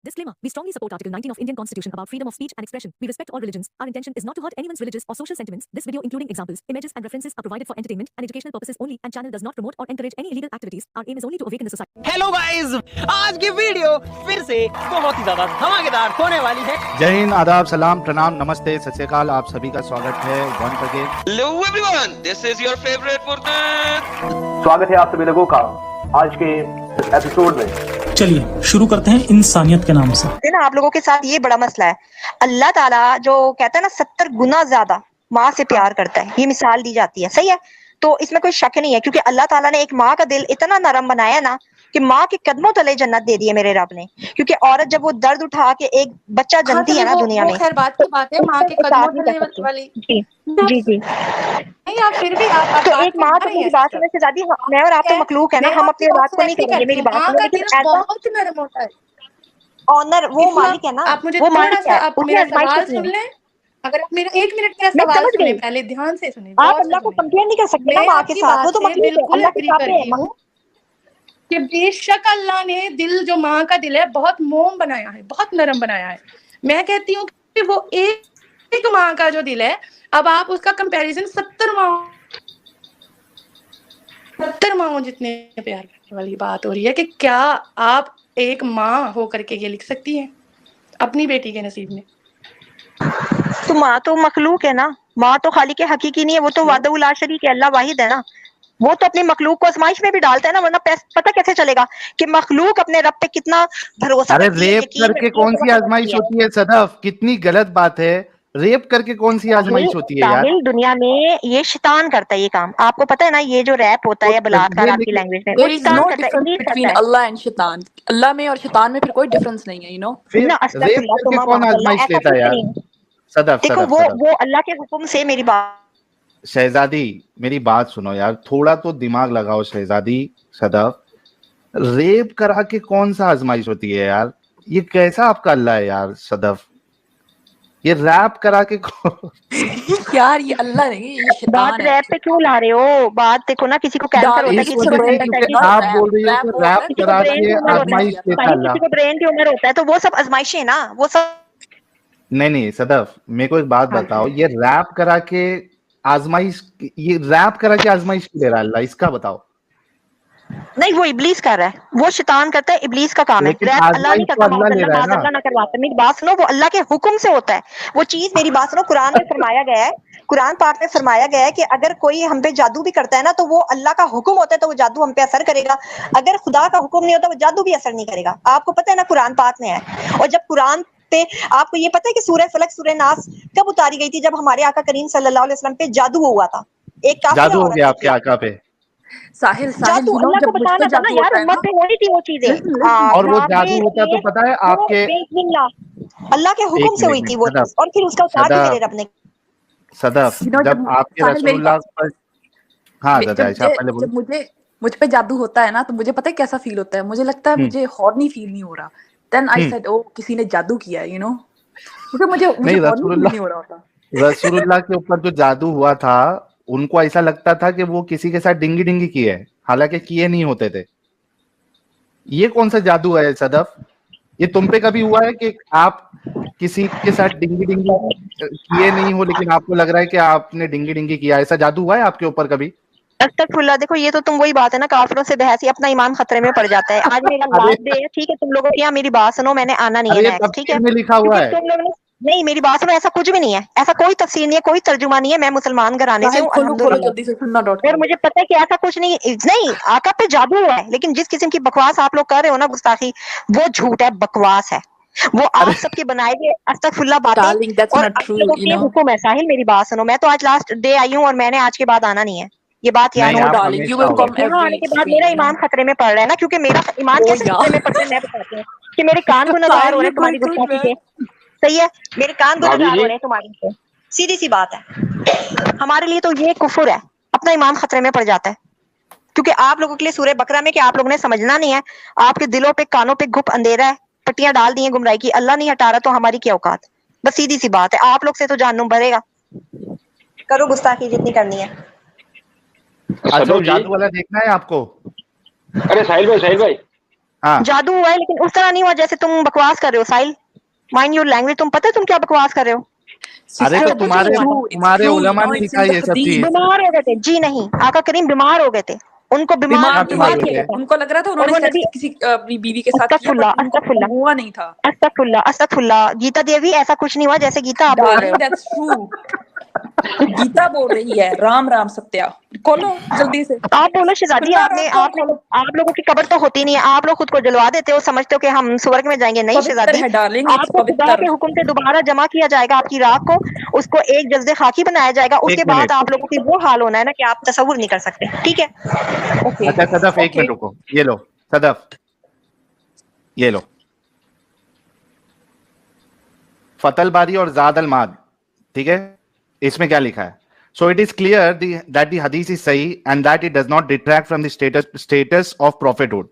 Disclaimer. We strongly support Article 19 of Indian Constitution about freedom of speech and expression. We respect all religions. Our intention is not to hurt anyone's religious or social sentiments. This video, including examples, images and references, are provided for entertainment and educational purposes only and channel does not promote or encourage any illegal activities. Our aim is only to awaken the society. Hello guys, आज की video फिर से बहुत ही ज्यादा धमाकेदार होने वाली है। जय हिंद, आदाब, सलाम, प्रणाम, नमस्ते, सत श्री अकाल। आप सभी का स्वागत है once again. Hello everyone, this is your favorite Furqan। स्वागत है आप सभी लोगों का आज के एपिसोड में। चलिए शुरू करते हैं इंसानियत के नाम से। ना आप लोगों के साथ ये बड़ा मसला है। अल्लाह ताला जो कहता है ना 70 गुना ज्यादा माँ से प्यार करता है, ये मिसाल दी जाती है, सही है। तो इसमें कोई शक नहीं है क्योंकि अल्लाह ताला ने एक माँ का दिल इतना नरम बनाया ना कि माँ के कदमों तले जन्नत दे दी है मेरे रब ने। क्योंकि औरत जब वो दर्द उठा के एक बच्चा जनती है ना दुनिया में, खैर बात की बात है माँ के कदमों तले वाली। जी जी जी नहीं आप फिर भी आप तो एक माँ तो मेरी बात सुनने से ज्यादा मैं और आप तो मखलूक है ना, हम अपनी बात को नहीं करेंगे। मेरी बात सुनो, लेकिन ऐसा बहुत नरम होता है। ऑनर वो मालिक है ना, आप मुझे वो मालिक है। आप मेरा सवाल सुन लें। अगर आप मेरा 1 मिनट का सवाल सुने, पहले ध्यान से सुने। आप अल्लाह को कंपेयर नहीं कर सकते ना माँ के साथ, वो तो मखलूक है, अल्लाह के साथ है कि बेशक अल्लाह ने दिल जो माँ का दिल है बहुत मोम बनाया है, बहुत नरम बनाया है। मैं कहती हूँ कि वो एक माँ का जो दिल है, अब आप उसका कंपैरिजन 70 माँ जितने प्यार करने वाली बात हो रही है कि क्या आप एक माँ होकर के ये लिख सकती हैं अपनी बेटी के नसीब में? तो माँ तो मखलूक है ना, माँ तो खालिक हकीकी नहीं है, वो तो वादउल ला शरीक है, अल्लाह वाहिद है ना। वो तो अपनी मखलूक को आजमाइश में भी डालता है ना, वरना पता कैसे चलेगा कि मखलूक अपने रब पे कितना भरोसा अरे रखती है, रेप यकीन करके रखती है, कौन सी आजमाइश होती है सदफ? कितनी गलत बात है। रेप करके कौन सी आजमाइश होती है यार? साहिल, दुनिया में ये शैतान करता है ये काम, आपको पता है ना। ये जो रैप होता है या बलात्कार आपकी लैंग्वेज में, वो शैतान करता है, इब्लीस करता है। अल्लाह एंड शैतान, अल्लाह में और शैतान में फिर कोई डिफरेंस नहीं है, यू नो। फिर ना रेप अस्तगफिरुल्लाह, करके तुम कौन आजमाइश ऐसा लेता कुछ है यार? नहीं है। सदफ देखो सदफ सदफ वो अल्लाह के हुक्म से मेरी बात। शहजादी मेरी बात सुनो यार, थोड़ा तो दिमाग लगाओ शहजादी। सदफ, रेप करा के कौन सा आजमाइश होती है यार? ये कैसा आपका अल्लाह है यार सदफ? ये रैप करा के यार ये अल्लाह नहीं, ये शैतान बात है। रैप पे क्यों ला रहे हो? बात देखो ना, किसी को कैंसर होता है, किसी को आप बोल रही हो कि रैप करा के आजमाइश देता अल्लाह। किसी को ब्रेन ट्यूमर होता है, तो वो सब आजमाइशें हैं ना, वो सब। नहीं सदफ, मेरे को एक बात बताओ, ये रैप करा के आजमाइश, ये रैप करा के आजमाइश क्यों दे रहा है अल्लाह? इसका बताओ। नहीं, वो इब्लीस कर रहा है, वो शैतान करता है, इब्लीस का काम है। रैप अल्लाह नहीं करता, अल्लाह ना करवाता। मेरी बात सुनो, वो अल्लाह के हुक्म से होता है वो चीज। मेरी बात सुनो, कुरान में फरमाया गया है, कुरान पाक में फरमाया गया है कि अगर कोई हम पे जादू भी करता है ना, तो वो अल्लाह का हुक्म होता है, तो वो जादू हम पे असर करेगा। अगर खुदा का हुक्म नहीं होता, वो जादू भी असर नहीं करेगा। आपको पता है ना, कुरान पाक में है। और जब कुरान पे आपको ये पता है कि सूरह फलक सूरह नास कब उतारी गई थी? जब हमारे आका करीम सल्लल्लाहु अलैहि वसल्लम पे जादू हुआ था। एक काफिर जादू हो गया आपके आका पे। साहिल जादू अल्लाह को बताना था ना यार, उम्मत पे होनी थी वो चीजें। और वो जादू होता तो पता है आपके अल्लाह के हुक्म से हुई थी वो, और फिर उसका उतार दिया मेरे रब ने। सदफ, जब आपके रसूलुल्लाह पर, हाँ जब मुझ पे जादू होता है ना, तो मुझे पता है कैसा फील होता है। मुझे लगता है मुझे हॉर्नी फील नहीं हो रहा। देन आई सेड ओ किसी ने जादू किया है, यू नो। मुझे रसूलुल्लाह नहीं हो रहा होता। रसूलुल्लाह के ऊपर जो जादू हुआ था, उनको ऐसा लगता था कि वो किसी के साथ डिंगी डिंगी किए है, हालांकि किए नहीं होते थे। ये कौन सा जादू है सदफ? ये तुम पे कभी हुआ है कि आप किसी के साथ डिंगी डिंगी किए नहीं हो, लेकिन आपको लग रहा है कि आपने डिंगी डिंगी किया? ऐसा जादू हुआ है आपके ऊपर कभी? अस्तगफिरुल्लाह। देखो ये तो तुम वही बात है ना, काफिरों से बहस ही, अपना ईमान खतरे में पड़ जाता है। आज मेरा लास्ट डे है, ठीक है? तुम लोगों की यहाँ मेरी बात सुनो, मैंने आना नहीं है नेक्स्ट, ठीक है? में लिखा हुआ है। तुम लोगों ने नहीं, मेरी बात सुनो, ऐसा कुछ भी नहीं है, ऐसा कोई तफसीर नहीं है, कोई तर्जुमा नहीं है। मैं मुसलमान घराने से हूँ अल्हम्दुलिल्लाह, और मुझे पता है कि ऐसा कुछ नहीं आका पे जादू हुआ है। लेकिन जिस किस्म की बकवास आप लोग कर रहे हो ना, गुस्ताखी, वो झूठ है, बकवास है, वो आप सबके बनाए हुए अस्तगफिरुल्लाह बातें और आप लोगों के हुक्म है। साहिल मेरी बात सुनो, मैं तो आज लास्ट डे आई हूँ और मैंने आज के बाद आना नहीं है, ये बात याद हो। आने के बाद मेरा ईमान खतरे में पड़ रहा है ना, क्योंकि मेरा ईमान कैसे खतरे में पड़ रहा है मैं बताती हूँ कि मेरे कान गुनहगार हो रहे हैं तुम्हारी गुस्ताखी से। सही है, मेरे कान गुनहगार हो रहे हैं तुम्हारी से, सीधी सी बात है। हमारे लिए तो ये कुफर है, अपना ईमान खतरे में पड़ जाता है। क्योंकि आप लोगों के लिए सूरह बकरा में कि आप लोगों ने समझना नहीं है, आपके दिलों पे कानों पे घुप अंधेरा है, पट्टियां डाल दी हैं गुमराही की, अल्लाह नहीं हटा रहा तो हमारी क्या औकात? बस सीधी सी बात है, आप लोग से तो जहन्नुम भरेगा। करो गुस्ताखी जितनी करनी है। अच्छा, जादू वाला देखना है आपको? अरे साहिल भाई हाँ जादू हुआ है, लेकिन उस तरह नहीं हुआ जैसे तुम बकवास कर रहे हो। साहिल, माइंड योर लैंग्वेज, तुम पता है तुम क्या बकवास कर रहे हो? अरे तो Sister, तुम्हारे it's true, तुम्हारे you उलमा know, ने it's लिखा in the ये सब चीज। hadith. बीमार हो गए थे जी, नहीं, आका करीम बीमार हो गए थे, उनको बीमार क्या बीमार बीमार थे, हुए किया थे? था। उनको लग रहा था और उन्होंने वो सेक्स नबी, किसी अपनी बीवी के साथ किया, अस्तगफुल्लाह बट उनको अस्तगफुल्लाह हुआ नहीं था। अस्तगफुल्लाह अस्तगफुल्लाह, गीता देवी ऐसा कुछ नहीं हुआ जैसे गीता आप बोल रहे डार्लिंग हो। दैट्स ट्रू, गीता बोल रही है, राम राम सत्या। खोलो जल्दी से, आप बोलो शहजादी, bismillah.com खोलो। आप लोगों की कब्र तो होती नहीं है, आप लोग खुद को जलवा देते हो, समझते हो कि हम स्वर्ग में जाएंगे। नहीं पवित्र शहजादी, है डार्लिंग, इट्स आपको खुदा के पवित्र। हुक्म से दोबारा जमा किया जाएगा आपकी राख को, उसको एक जज्बे खाकी बनाया जाएगा, उसके एक बाद मिनट, आप लोगों की वो हाल होना है ना कि आप तसव्वुर नहीं कर सकते। ठीक है, ओके अच्छा सदफ एक ओके, मिनट रुको, ये लो सदफ, ये लो फतल बारी और जाद अल माद, ठीक है, इसमें क्या लिखा है? So it is clear that the hadith is sahih and that it does not detract from the status of prophethood.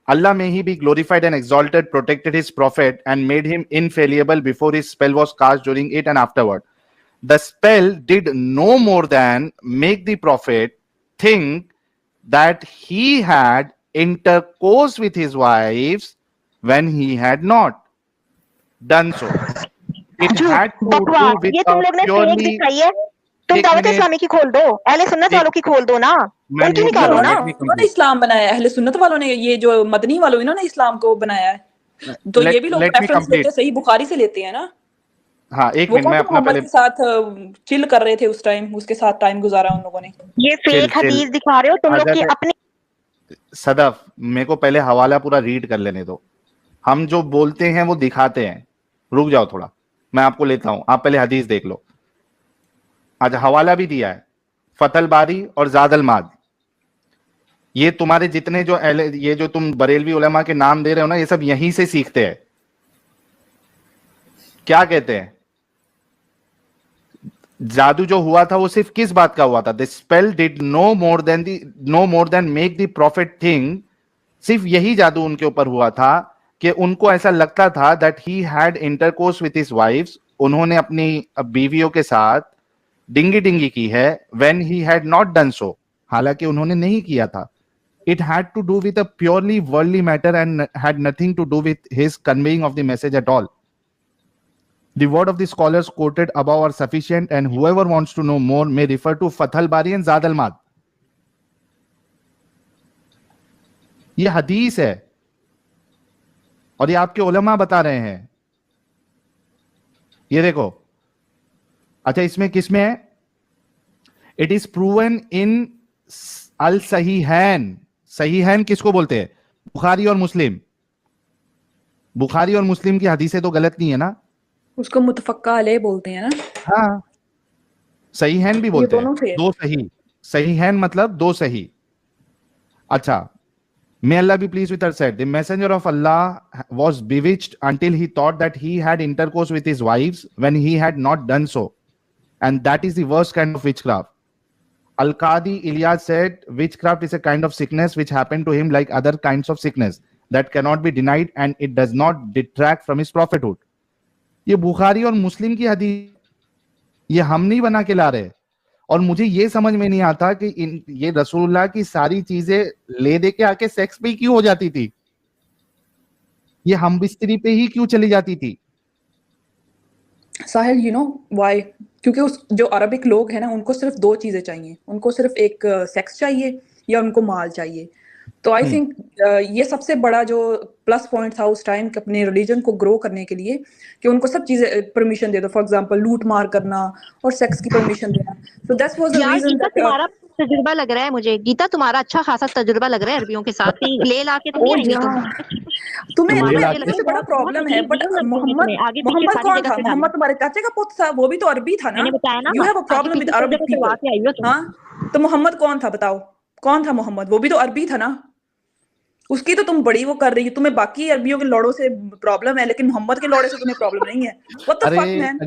Allah, may he be glorified and exalted, protected his prophet and made him infallible before his spell was cast, during it and afterward. The spell did no more than make the prophet think that he had intercourse with his wives when he had not done so. It had to do बकवास, with ये तुम लोग ने fake purely दिखाई है। तुम एक दावत मिनट, इस्लामी की खोल दो, अहले सुन्नत वालों की खोल दो ना, मैं उनकी म्यूट कर निकालो रहा हूँ, ना। let me उन्होंने complete. इस्लाम बनाया है, अहले सुन्नत वालों ने, ये जो मदनी वालों इन्होंने इस्लाम को बनाया है। तो ये भी लोग Let me रेफरेंस लेते complete. हैं, सही बुखारी से लेते हैं ना। हाँ एक वो मिनट, कौन मैं सा अपना मोहम्मद पहले के साथ चिल कर रहे थे उस टाइम, उसके साथ टाइम गुजारा उन लोगों ने। ये फेक चिल हदीस दिखा रहे हो तुम लोग की हजरत अपनी। सदफ, मेरे को पहले हवाला पूरा रीड कर लेने दो, हम जो बोलते हैं वो दिखाते हैं। रुक जाओ थोड़ा, मैं आपको लेता हूं, आप पहले हदीस देख लो। आज हवाला भी दिया है, फतल बारी और जादल माद। ये तुम्हारे जितने जो ये जो तुम बरेलवी उलमा के नाम दे रहे हो ना, ये सब यहीं से सीखते हैं। क्या कहते हैं? जादू जो हुआ था वो सिर्फ किस बात का हुआ था? The spell did no more than make the prophet thing. सिर्फ यही जादू उनके ऊपर हुआ था कि उनको ऐसा लगता था that he had intercourse with his wives, उन्होंने अपनी बीवियों के साथ डिंगी डिंगी की है, when he had not done so, हालांकि उन्होंने नहीं किया था। It had to do with a purely worldly matter and had nothing to do with his conveying of the message at all. The word of the scholars quoted above are sufficient, and whoever wants to know more may refer to Fathul Bari and Zad al-Mad. ये हदीस है और ये आपके उलमा बता रहे हैं। ये देखो, अच्छा इसमें किसमें है? इट इज प्रूवन इन अल सहीहैन। सहीहैन किसको बोलते हैं? बुखारी और मुस्लिम। बुखारी और मुस्लिम की हदीसें तो गलत नहीं है ना? उसको मुतफक्का अलैह बोलते हैं ना। हाँ, सहीहैन भी बोलते हैं, दोनों थे। दो सही। सहीहैन मतलब दो सही। अच्छा, may Allah be pleased with her, said the messenger of Allah was bewitched until he thought that he had intercourse with his wives when he had not done so, and that is the worst kind of witchcraft. Al-Qadi Ilyas said witchcraft is a kind of sickness which happened to him like other kinds of sickness that cannot be denied, and it does not detract from his prophethood. ये बुखारी और मुस्लिम की हदीस, ये हम नहीं बना के ला रहे। और मुझे ये समझ में नहीं आता कि ये रसूलुल्लाह की सारी चीजें ले दे के आके सेक्स पे क्यों हो जाती थी, ये हम बिस्तरी पे ही क्यों चली जाती थी? साहिल, यू नो व्हाई? क्योंकि उस जो अरबिक लोग हैं ना, उनको सिर्फ दो चीजें चाहिए, उनको सिर्फ एक सेक्स चाहिए या उनको माल चाहिए। तो आई थिंक ये सबसे बड़ा जो प्लस पॉइंट था उस टाइम अपने रिलीजन को ग्रो करने के लिए, कि उनको सब चीजें परमिशन दे दो। फॉर एग्जांपल लूट मार करना और सेक्स की परमिशन देना। So that's was the reason that तुम्हारा तजुर्बा लग रहा है मुझे, गीता तुम्हारा अच्छा खासा तजुर्बा लग रहा है अरबियों के साथ, ले ला के नहीं आएंगे तुम्हें तुम्हें इससे बड़ा प्रॉब्लम है। बट मोहम्मद कौन था? मोहम्मद तुम्हारे चाचे का पुत्र था, वो भी तो अरबी था ना। You have a problem with Arabic people. हाँ, तो मोहम्मद कौन था बताओ? कौन था मोहम्मद? वो भी तो अरबी था ना। उसकी तो तुम बड़ी वो कर रही हो, तुम्हें बाकी अरबियों के लौड़ों से प्रॉब्लम है, लेकिन मोहम्मद के लौड़े से तुम्हें प्रॉब्लम नहीं है। What the fuck man?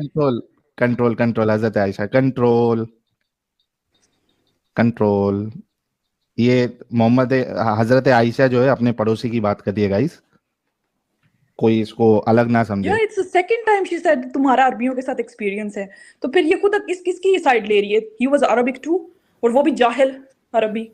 Control Hazrat Ayesha, control. ये मोहम्मद हजरत आयशा जो है अपने पड़ोसी की बात कर दी है गाइस, कोई इसको अलग ना समझे। या it's the second time she said तुम्हारा अरबियों के साथ एक्सपीरियंस है, तो फिर ये खुद किसकी साइड ले रही है? ही वाज अरबिक टू, और वो भी जाहिल अरबी।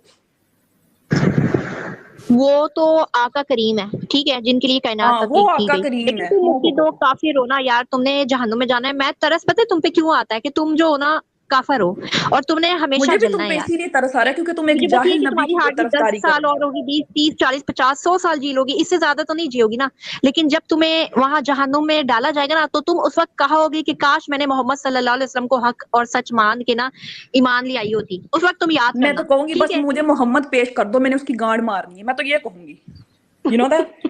وہ تو آقا کریم ہے، ٹھیک ہے، جن کے لیے کائنات وہ تخلیق کی آقا گئی، کریم لیکن ہے. تم ان کی دو کافر ہو نا یار، تم نے جہنم میں جانا ہے. میں ترس پتہ ہے تم پہ کیوں آتا ہے کہ تم جو ہو نا کافر ہو اور تم نے ہمیشہ مجھے بھی جلنا تم ہے پہ یار. اسی لیے ترس آ رہا ہے کیونکہ تم ایک مجھے بس یہ جاہل کہ نبی تمہاری کی ہارٹ بیٹ 10 طرفداری کر سال رہی اور ہوگی، 20 30 40 50 100 سال جی لوگی، اس سے زیادہ تو نہیں جیو گی نا. لیکن جب تمہیں وہاں جہنم میں ڈالا جائے گا نا تو تم اس وقت کہو گی کہ کاش میں نے محمد صلی اللہ علیہ وسلم کو حق اور سچ مان کے نا ایمان لے آئی ہوتی. اس وقت تم یاد میں کرنا، تو کہوں گی ٹھیک بس ہے. مجھے محمد پیش کر دو، میں نے اس کی گانڈ مارنی ہے، میں تو یہ کہوں گی. You know that.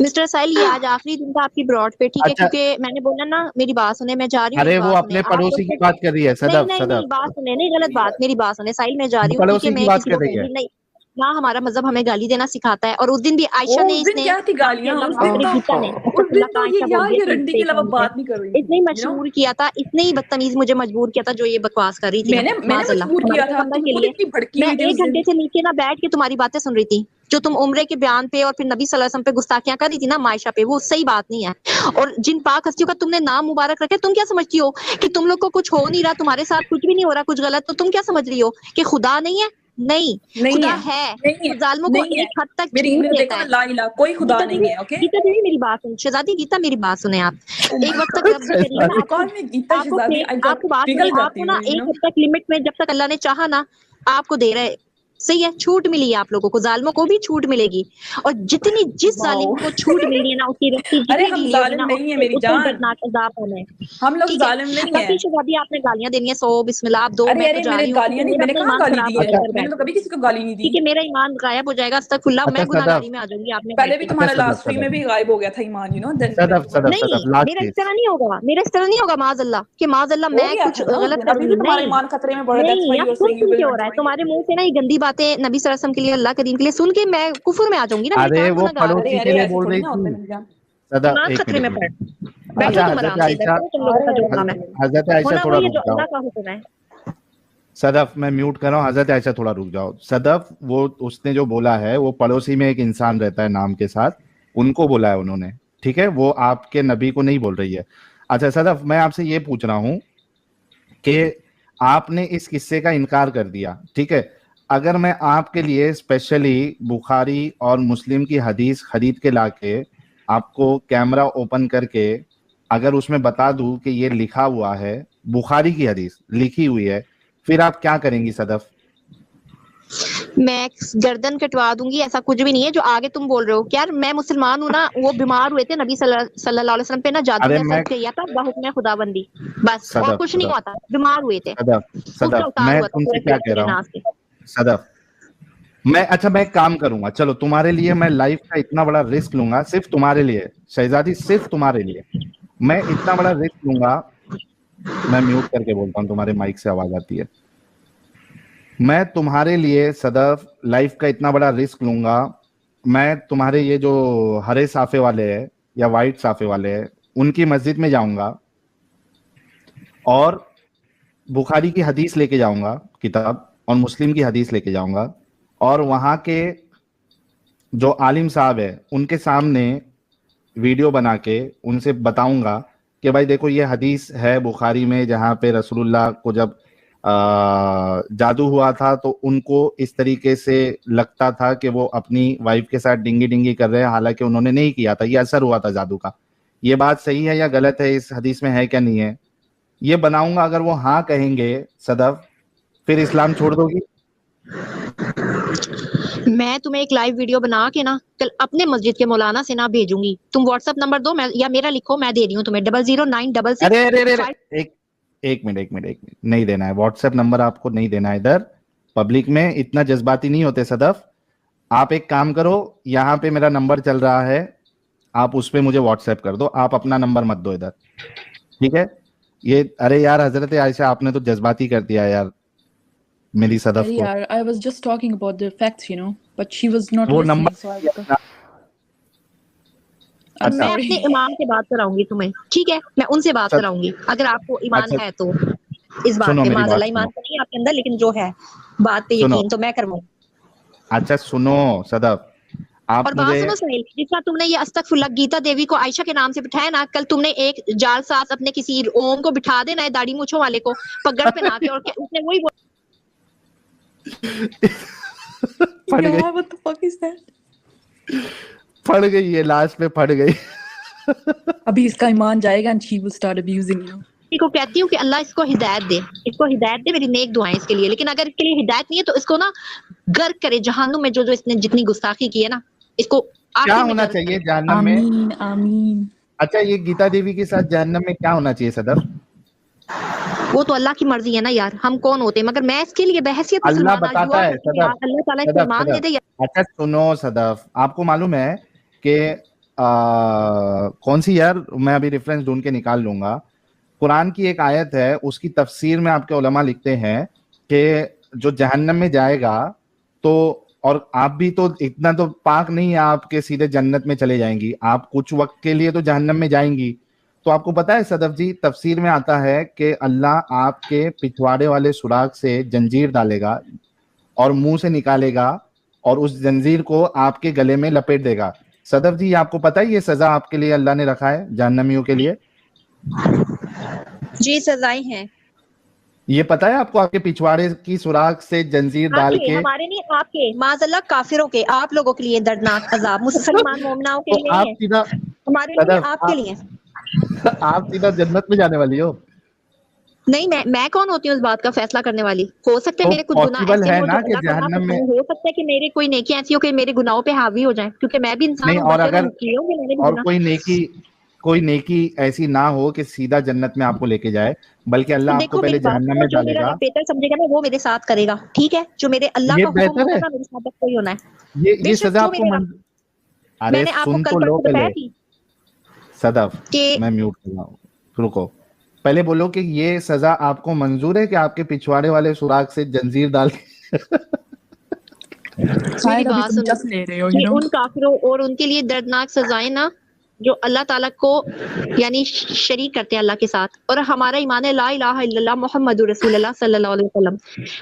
مسٹر سائل یہ آج آخری دن تھا آپ کی براڈ پہ، ٹھیک ہے، اچھا کیونکہ میں نے بولا نا میری بات سنیں، میں جا رہی ہوں، ارے میری وہ بات سنیں اپنے آپ پڑوسی لوگ. کی بات کر رہی ہے نہیں صدف نہیں صدف نہیں، بات سنیں، نہیں غلط بات، میری بات سنیں سائل، میں جا رہی ہوں کیونکہ پڑوسی کی میں بات کسی کر کو رہی کہوں ہے. گی نہیں نہ ہمارا مذہب ہمیں گالی دینا سکھاتا ہے. اور اس دن بھی عائشہ نے اس اس دن نے کیا تھی نام کے گالیاں اللہ اس کا دن تو، گیتا نے اس دن تو عائشہ یہ بول یار دیا یہ تھی اس رنڈی پہ کے علاوہ اکاؤنٹ سے. بات نہیں کر رہی اتنے ہی تھی. یو نو مشہور کیا تھا، اتنے ہی بدتمیز مجھے مجبور کیا تھا جو یہ بکواس کر رہی تھی نا. میں نے معاذ اللہ مجبور ہمارے کیا تھا، پیغمبر تم کے خود لیے اتنی بھڑکی میں ہوئی تھی اس 1 دن. گھنٹے سے نیچے نہ بیٹھ کے تمہاری باتیں سن رہی تھی جو تم عمرے کے بیان پہ اور پھر نبی صلی اللہ علیہ وسلم پہ گستاخیاں کر رہی تھی نا معائشہ پہ، وہ صحیح بات نہیں ہے. اور جن پاک ہستیوں کا تم نے نام مبارک رکھے، تم کیا سمجھتی ہو کہ تم لوگ کو کچھ ہو نہیں رہا، تمہارے ساتھ کچھ بھی نہیں ہو رہا کچھ غلط، تو تم کیا سمجھ رہی ہو کہ خدا نہیں ہے؟ نہیں، نہیں خدا ہے، ہے. نہیں ہے، وہ ظالموں کو نہیں ہے. ایک حد تک میری چھوٹ دیکھو دیتا نا، ہے. لا الہ کوئی خدا گیتا نہیں دیوی ہے. اوکے. گیتا دیوی میری بات سن، شہزادی گیتا میری بات سنیں آپ. ایک وقت تک رب کریم شہزادی. You آپ کو call me گیتا آپ کو شہزادی, I آپ got کو بات پگھل سنیں، آپ جاتی کو نا ہوں, you ایک know. حد تک لمٹ میں جب تک اللہ نے چاہا نا آپ کو دے رہے. صحیح ہے، چھوٹ ملی ہے آپ لوگوں کو، ظالموں کو بھی چھوٹ ملے گی. اور جتنی جس ظالم کو چھوٹ مل رہی ہے نا اس کی رسی ارے جتنی ہم ڈھیلی ہوگی نا ظالم نہیں ہیں میری اس کو جان، دردناک عذاب ہونا ہے. ہم لوگ ٹھیک ہے، ظالم نہیں ہیں. باقی شہزادی آپ نے گالیاں دینی ہے 100 بسم اللہ آپ دو، ارے میں تو ارے جا میں نے رہی ہوں گالیاں کیونکہ نہیں، میرا میں نے اپنا کہاں ایمان گالی خراب دی ہو ہے، جائے گا میں نے بیٹھ تو کے. کبھی کسی کو گالی نہیں دی. ٹھیک ہے، میرا ایمان غائب ہو جائے گا، استغفر اللہ، میں اچھا گناہ صدف گاری میں آ جاؤں گی آپ نے پہلے بیٹھ بھی کے. تمہارا صدف لاسٹ ویک میں بھی غائب ہو گیا تھا ایمان, you know, then صدف نہیں لاسٹ میرا اس چیز. طرح نہیں ہوگا، میرا اس طرح نہیں ہوگا معاذ اللہ کہ معاذ اللہ ہو میں گیا کچھ تھا نا اس غلط دن. کروں ابھی گی. بھی تمہارا نہیں ایمان خطرے میں پڑا, that's نہیں، why اب you're سن saying you سن کے will ہو not رہا ہے join. تمہارے منہ سے نا یہ گندی باتیں نبی صلی اللہ علیہ وسلم کے لیے، اللہ کریم کے لیے سن کے میں کفر میں آ جاؤں گی نا. میرے ارے کان وہ گناہ گار ہو. پڑوسی ارے کے ارے لیے ایسے بول تھوڑی رہی نا ہوتا ہے تھی. میری جان. صدف ایمان ایک خطرے منٹ میں ایک پڑ. منٹ. بیٹھو اچھا تم آرام سے، ادھر تم لوگوں کا جو کام ہے حضرت عائشہ ہونا تھوڑا وہی ہے رک جو جاؤ. اللہ کا حکم ہے. صدف میں میوٹ کر رہا ہوں. حضرت عائشہ تھوڑا رک جاؤ. صدف وہ اس نے جو بولا ہے وہ پڑوسی میں ایک انسان رہتا ہے نام کے ساتھ, ان کو بولا ہے انہوں نے, ٹھیک ہے, وہ آپ کے نبی کو نہیں بول رہی ہے. اچھا صدف میں آپ سے یہ پوچھ رہا ہوں کہ آپ نے اس قصے کا انکار کر دیا, ٹھیک ہے, اگر میں آپ کے لیے اسپیشلی بخاری اور مسلم کی حدیث خرید کے لا کے آپ کو کیمرہ اوپن کر کے اگر اس میں بتا دوں کہ یہ لکھا ہوا ہے, بخاری کی حدیث لکھی ہوئی ہے, پھر آپ کیا کریں گی صدف؟ میں گردن کٹوا دوں گی, ایسا کچھ بھی نہیں ہے جو آگے تم بول رہے ہو. یار میں مسلمان ہوں نا, وہ بیمار ہوئے تھے نبی صلی اللہ علیہ وسلم پہ نا جادو ارے نے میں اثر کیا تھا بحکم خدا بندی, بس اور صدف کچھ نہیں صدف ہوا تھا, بیمار ہوئے تھے, صدف اس کا صدف اتار میں ہوا تھا تم سے پورے کیا کہہ رہا ہوں ناس کے. صدف, میں ایک کام کروں گا, چلو تمہارے لیے میں لائف کا اتنا بڑا رسک لوں گا, صرف تمہارے لیے شہزادی, صرف تمہارے لیے میں اتنا بڑا رسک لوں گا. میں میوٹ کر کے بولتا ہوں, تمہارے مائک سے آواز آتی ہے. میں تمہارے لیے صدف لائف کا اتنا بڑا رسک لوں گا, میں تمہارے یہ جو ہرے صافے والے ہیں یا وائٹ صافے والے ہیں ان کی مسجد میں جاؤں گا اور بخاری کی حدیث لے کے جاؤں گا کتاب, اور مسلم کی حدیث لے کے جاؤں گا, اور وہاں کے جو عالم صاحب ہے ان کے سامنے ویڈیو بنا کے ان سے بتاؤں گا کہ بھائی دیکھو یہ حدیث ہے بخاری میں جہاں پہ رسول اللہ کو جب جادو ہوا تھا تو ان کو اس طریقے سے لگتا تھا کہ وہ اپنی وائف کے ساتھ ڈنگی ڈنگی کر رہے ہیں, حالانکہ انہوں نے نہیں کیا تھا, یہ اثر ہوا تھا جادو کا. یہ بات صحیح ہے یا غلط ہے, اس حدیث میں ہے کیا نہیں ہے, یہ بناؤں گا. اگر وہ ہاں کہیں گے صدف, پھر اسلام چھوڑ دو گی؟ میں تمہیں ایک لائیو ویڈیو بنا کے نا کل اپنے مسجد کے مولانا سے نہ بھیجوں گی. تم واٹس ایپ نمبر دو یا میرا لکھو, میں دے رہی ہوں تمہیں 00966. ارے ایک منٹ نہیں دینا ہے واٹس ایپ نمبر, آپ کو نہیں دینا ہے ادھر پبلک میں, اتنا جذباتی نہیں ہوتے صدف. آپ ایک کام کرو, یہاں پہ میرا نمبر چل رہا ہے, آپ اس پہ مجھے واٹس ایپ کر دو, آپ اپنا نمبر مت دو ادھر, ٹھیک ہے. یہ ارے یار حضرت عائشہ آپ نے تو جذباتی کر دیا یار میری صدف کو. I was just talking about the facts, you know, but she was not وہ listening, number so I I'm میں sorry. اپنے امام سے بات کراؤں گی تمہیں, ٹھیک ہے, میں ان سے بات کراؤں گی اگر آپ کو ایمان اچھا ہے تو اس بات سنو پہ. میری معاذ بات اللہ سنو, ایمان تو نہیں آپ کے اندر, لیکن جو ہے بات پہ سنو, یقین تو میں کرواؤں. اچھا سنو صدف, اور آپ بات مجھے سنو سہیل, جس طرح تم نے یہ استغفر اللہ گیتا دیوی کو عائشہ کے نام سے بٹھایا نا, کل تم نے ایک جال ساز اپنے کسی اوم کو بٹھا دینا ہے داڑھی مونچھوں والے کو پگڑ پہنا کے, اور اس نے وہی फट गई, Yeah, what the fuck is that? फट गई, ये लास्ट में फट गई। अभी इसका ईमान जाएगा and she will start abusing you. को कहती हूँ कि अल्लाह इसको हिदायत दे, इसको हिदायत दे, मेरी नेक दुआएं इसके लिए। लेकिन अगर इसके लिए हिदायत नहीं है तो इसको ना गर्क करे जहन्नुम में, जो जो इसने जितनी गुस्ताखी की है ना, इसको क्या होना चाहिए जहन्नम में? आमीन आमीन। अच्छा, ये गीता देवी के साथ जहन्नम में क्या होना चाहिए सदफ? वो तो अल्लाह की मर्जी है ना यार, हम कौन होते हैं? मगर मैं इसके लिए बहसियत अल्लाह बताता है सदफ, अल्लाह ताला इसको ईमान दे दे। अच्छा सुनो सदफ, आपको मालूम है कि कौन सी यार, मैं अभी रेफरेंस ढूंढ के निकाल लूंगा, कुरान की एक आयत है, उसकी तफसीर में आपके उलमा लिखते हैं कि जो जहन्नम में जाएगा तो, और आप भी तो इतना तो पाक नहीं है आपके सीधे जन्नत में चले जाएंगी, आप कुछ वक्त के लिए तो जहन्नम में जाएंगी। तो आपको पता है सदफ जी, तफसीर में आता है कि अल्लाह आपके पिछवाड़े वाले सुराख से जंजीर डालेगा और मुंह से निकालेगा और उस जंजीर को आपके गले में लपेट देगा। सदफ जी, आपको पता है ये सजा आपके लिए अल्लाह ने रखा है जहन्नमियों के लिए? जी सजाएं हैं, ये पता है आपको? आपके पिछवाड़े की सुराख से जंजीर डाल के, हमारे नहीं आपके, माज़अल्लाह काफिरों के, आप लोगों के लिए दर्दनाक अजाब, मुसलमान मोमनाओं के लिए आप है, सीधा, हमारे लिए, आपके लिए। आप सीधा जन्नत में जाने वाली हो? नहीं, मैं कौन होती हूँ इस बात का फैसला करने वाली? हो सकता है तो मेरे कुछ गुनाह पॉसिबल ऐसे है हो ना जो कि अल्लाह को जहन्नम में, नापसंद हो सकता है कि मेरे कोई नेकी ऐसी हो कि मेरे गुनाहों पे हावी हो जाए, क्योंकि मैं भी इंसान नहीं, हूँ। और अगर और गुनाह कोई नेकी ऐसी ना हो कि सीधा जन्नत में आपको लेके जाए, बल्कि अल्लाह आपको देखो पहले मेरी बात जहन्नम सुनो, में जो मेरा डालेगा। रब बेहतर समझेगा ना वो मेरे साथ करेगा, ठीक है? जो मेरे अल्लाह ये का हुक्म बेहतर होगा है, ना, मेरे साथ कोई होना है। ये बेशक सजा जो आपको मेरे अरे मैंने आपको सुन कल तो लो परसों बताया पहले थी सदफ, कि मैं म्यूट कर रहा हूँ, रुको, पहले बोलो कि ये सजा आपको मंजूर है कि आपके पिछवाड़े वाले सुराख से जंजीर डाल के मेरी बात सुनो, ले रहे हो, कि उन काफिरों और उनके लिए दर्दनाक सजाएं ना जो अल्लाह ताला को यानी शरीक करते हैं अल्लाह के साथ। और हमारा ईमान है ला इलाहा इल्लल्लाह मुहम्मदुर रसूलुल्लाह सल्लल्लाहु अलैहि वसल्लम,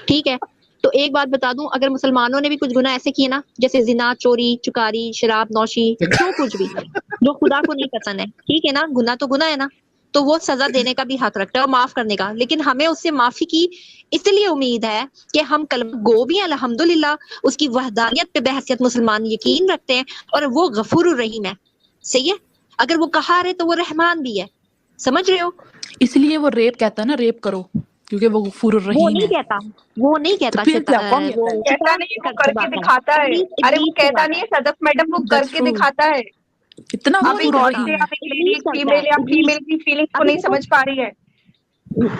ठीक है? तो एक बात बता दूं, अगर मुसलमानों ने भी कुछ गुनाह ऐसे किए ना, जैसे जिना, चोरी, चुकारी, शराब नौशी, जो कुछ भी जो खुदा को नहीं पसंद है, ठीक है ना, गुनाह तो गुनाह है ना, तो वो सजा देने का भी हक रखता है और माफ करने का। लेकिन हमें उससे माफी की इसलिए उम्मीद है कि हम कलमा गो भी हैं अल्हम्दुलिल्लाह, उसकी वहदानियत पे बहसियत मुसलमान यकीन रखते हैं, और वो गफूरुर रहीम है, सही है? अगर वो कहार है तो वो रहमान भी है, समझ रहे हो? इसलिए वो रेप कहता है ना, रेप करो, क्योंकि वो गफूरुर रहीम है। वो नहीं कहता तो फिर क्या कौन कहता है? वो कहता नहीं, वो करके दिखाता है। अरे वो कहता नहीं है सदफ मैडम, वो करके दिखाता है। इतना आप एक औरत या फीमेल या फीमेल की फीलिंग्स को नहीं समझ पा रही है।